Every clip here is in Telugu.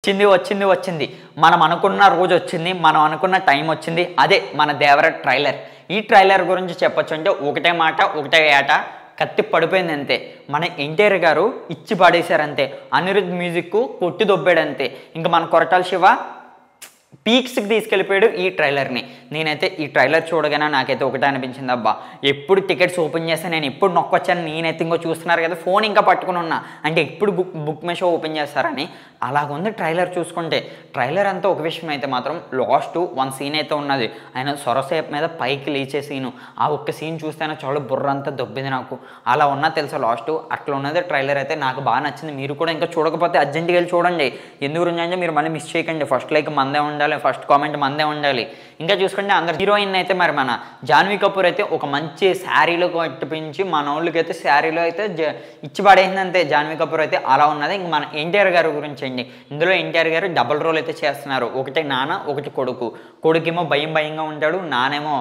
వచ్చింది. మనం అనుకున్న రోజు వచ్చింది. మనం అనుకున్న టైం వచ్చింది. అదే మన దేవర ట్రైలర్. ఈ ట్రైలర్ గురించి చెప్పొచ్చు అంటే ఒకటే మాట, ఒకటే ఏట కత్తి పడిపోయింది అంతే. మన ఎన్టీఆర్ గారు ఇచ్చి పడేశారంతే. అనిరుద్ మ్యూజిక్ కొట్టి దొబ్బాడంతే. ఇంకా మన కొరటాల శివ పీక్స్కి తీసుకెళ్ళిపోయాడు ఈ ట్రైలర్ని. నేనైతే ఈ ట్రైలర్ చూడగానే నాకైతే ఒకటే అనిపించింది, అబ్బా ఎప్పుడు టికెట్స్ ఓపెన్ చేస్తే నేను ఎప్పుడు నొక్కొచ్చాను, నేనైతే ఇంకో చూస్తున్నారు కదా ఫోన్ ఇంకా పట్టుకుని ఉన్నా అంటే ఎప్పుడు బుక్ మై షో ఓపెన్ చేస్తారని అలాగుంది ట్రైలర్ చూసుకుంటే. ట్రైలర్ అంతా ఒక విషయం అయితే మాత్రం లాస్ట్ వన్ సీన్ అయితే ఉన్నది, ఆయన సొరసేపు మీద పైకి లేచే సీను. ఆ ఒక్క సీన్ చూస్తేనే చాలా బుర్ర అంతా దొబ్బింది నాకు. అలా ఉన్నా తెలుసా లాస్ట్ అట్లా ఉన్నది ట్రైలర్ అయితే నాకు బాగా నచ్చింది. మీరు కూడా ఇంకా చూడకపోతే అర్జెంట్గా వెళ్ళి చూడండి. ఎందుకు గురించి మీరు మళ్ళీ మిస్ చేయకండి. ఫస్ట్ లైక్ మందే ఉండాలి, ఫస్ట్ కామెంట్ మందే ఉండాలి. ఇంకా చూసుకుంటే అందరు హీరోయిన్ అయితే మరి మన జాన్వీ కపూర్ అయితే ఒక మంచి శారీలో కట్టిపించి మన వాళ్ళకైతే శారీలో అయితే ఇచ్చి పడేసింది అంతే జాన్వీ కపూర్ అయితే. అలా ఉన్నది. ఇంక మన ఎన్టీఆర్ గారి గురించి అండి. ఇందులో ఎన్టీఆర్ గారు డబుల్ రోల్ అయితే చేస్తున్నారు. ఒకటి నాన్న, ఒకటి కొడుకు. కొడుకేమో భయంగా ఉంటాడు, నానేమో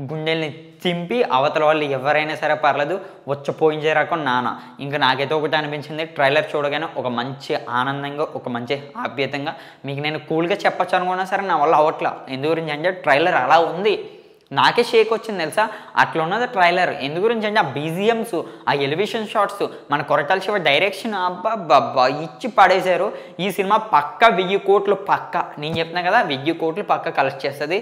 గుండెల్ని తింపి అవతల వాళ్ళు ఎవరైనా సరే పర్లేదు వచ్చిపోయించే రకం నాన్న. ఇంకా నాకైతే ఒకటి అనిపించింది ట్రైలర్ చూడగానే ఒక మంచి ఆనందంగా, ఒక మంచి ఆప్యాయతంగా మీకు నేను కూల్గా చెప్పచ్చు అనుకున్నా సరే నా వల్ల అవట్లా. ఎందు గురించి అంటే ట్రైలర్ అలా ఉంది. నాకే షేక్ వచ్చింది తెలుసా, అట్లా ఉన్నది ట్రైలర్. ఎందు గురించి అంటే ఆ బీజిఎమ్స్, ఆ ఎలివేషన్ షాట్స్, మన కొరటాల శివ డైరెక్షన్ అబ్బా ఇచ్చి పడేశారు. ఈ సినిమా పక్కా 1000 కోట్లు పక్కా. నేను చెప్తున్నా కదా 1000 కోట్లు పక్కా కలెక్ట్ చేస్తుంది.